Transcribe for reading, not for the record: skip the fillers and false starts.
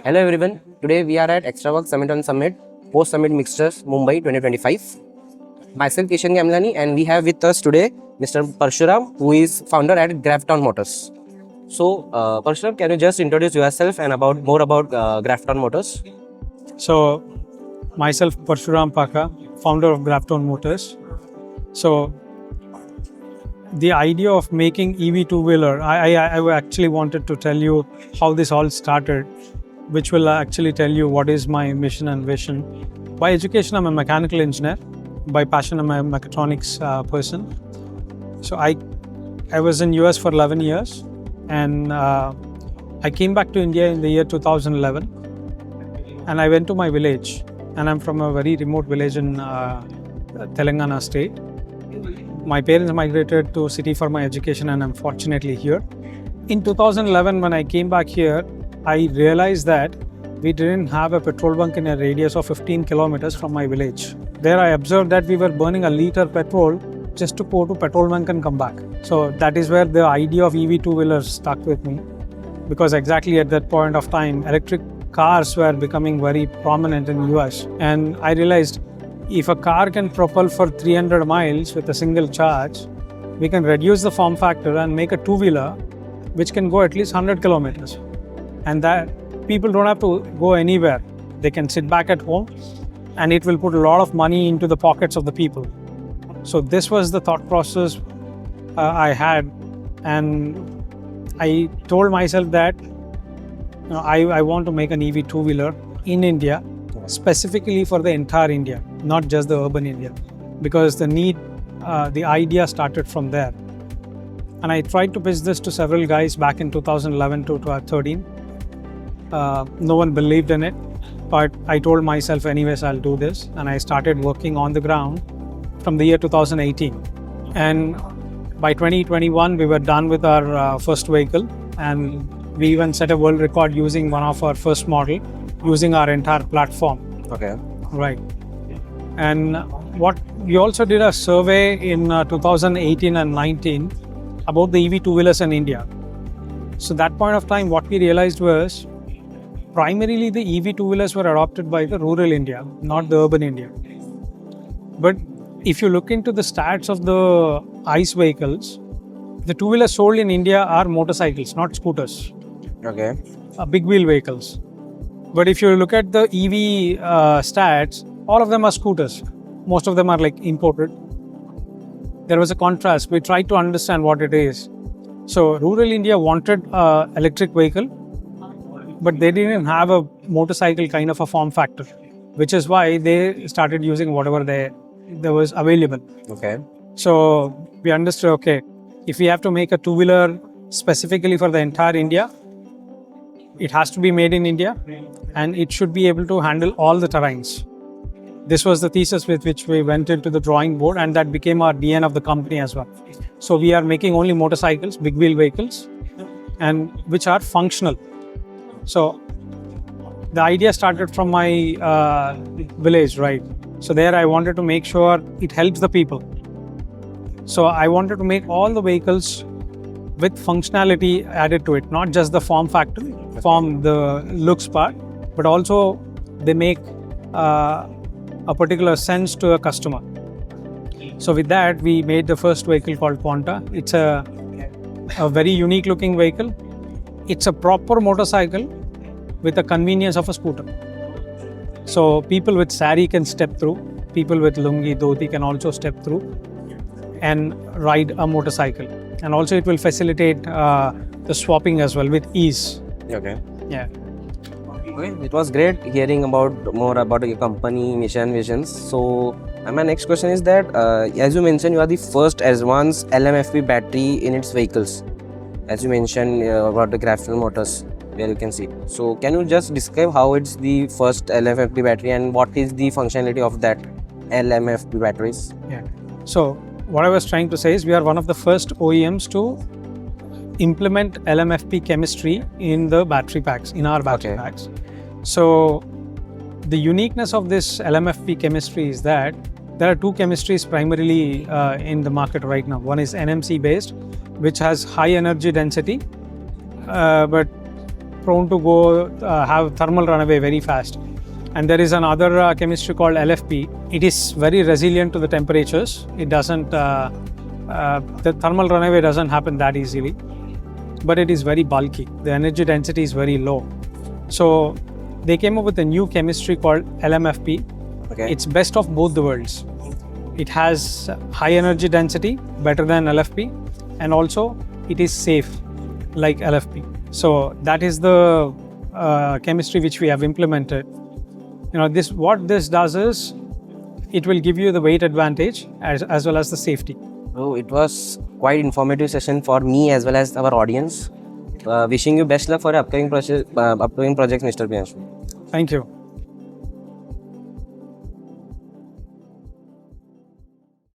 Hello everyone, today we are at Extrawork Summit on Summit, Post-Summit Mixtures, Mumbai 2025. Myself Kishan Gyamlani, and we have with us today Mr. Parshuram, who is founder at Gravton Motors. So Parshuram, can you just introduce yourself and more about Gravton Motors? So, myself Parshuram Paka, founder of Gravton Motors. So, the idea of making EV two-wheeler, I actually wanted to tell you how this all started, which will actually tell you what is my mission and vision. By education, I'm a mechanical engineer. By passion, I'm a mechatronics person. So I was in US for 11 years, and I came back to India in the year 2011, and I went to my village, and I'm from a very remote village in Telangana state. My parents migrated to city for my education, and I'm fortunately here. In 2011, when I came back here, I realized that we didn't have a petrol bunk in a radius of 15 kilometers from my village. There I observed that we were burning a liter petrol just to go to petrol bunk and come back. So that is where the idea of EV two-wheelers stuck with me, because exactly at that point of time, electric cars were becoming very prominent in US. And I realized if a car can propel for 300 miles with a single charge, we can reduce the form factor and make a two-wheeler which can go at least 100 kilometers. And that people don't have to go anywhere. They can sit back at home, and it will put a lot of money into the pockets of the people. So this was the thought process I had, and I told myself that I want to make an EV two-wheeler in India, specifically for the entire India, not just the urban India, because the idea started from there. And I tried to pitch this to several guys back in 2011 to 2013. No one believed in it, but I told myself anyways I'll do this, and I started working on the ground from the year 2018. And by 2021 we were done with our first vehicle, and we even set a world record using one of our first model, using our entire platform. Okay. Right. And what we also did a survey in 2018 and 19 about the EV two-wheelers in India. So that point of time, what we realized was primarily the EV two-wheelers were adopted by the rural India, not the urban India. But if you look into the stats of the ICE vehicles, the two-wheelers sold in India are motorcycles, not scooters. Okay. Big wheel vehicles. But if you look at the EV stats, all of them are scooters. Most of them are like imported. There was a contrast. We tried to understand what it is. So rural India wanted an electric vehicle, but they didn't have a motorcycle kind of a form factor, which is why they started using whatever there was available. Okay. So we understood, okay, if we have to make a two-wheeler specifically for the entire India, it has to be made in India, and it should be able to handle all the terrains. This was the thesis with which we went into the drawing board, and that became our DNA of the company as well. So we are making only motorcycles, big wheel vehicles, and which are functional. So the idea started from my village, right? So there I wanted to make sure it helps the people. So I wanted to make all the vehicles with functionality added to it, not just the form factor, the looks part, but also they make a particular sense to a customer. So with that, we made the first vehicle called Quanta. It's a very unique looking vehicle. It's a proper motorcycle with the convenience of a scooter. So people with sari can step through, people with lungi, dhoti can also step through and ride a motorcycle. And also it will facilitate the swapping as well with ease. Okay. Yeah. Okay. It was great hearing more about your company, mission, visions. So my next question is that, as you mentioned, you are the first advanced LMFP battery in its vehicles. As you mentioned about the Gravton Motors, where you can see. So can you just describe how it's the first LMFP battery and what is the functionality of that LMFP batteries? Yeah. So what I was trying to say is we are one of the first OEMs to implement LMFP chemistry in the battery packs, in our battery packs. So the uniqueness of this LMFP chemistry is that there are two chemistries primarily in the market right now. One is NMC based, which has high energy density, but prone to go have thermal runaway very fast. And there is another chemistry called LFP. It is very resilient to the temperatures. It doesn't, the thermal runaway doesn't happen that easily, but it is very bulky. The energy density is very low. So they came up with a new chemistry called LMFP. Okay. It's best of both the worlds. It has high energy density, better than LFP, and also it is safe like LFP. So that is the chemistry which we have implemented. What this does is it will give you the weight advantage as well as the safety. So it was quite informative session for me as well as our audience. Wishing you best luck for your upcoming projects, Mr. Priyanshu. Thank you.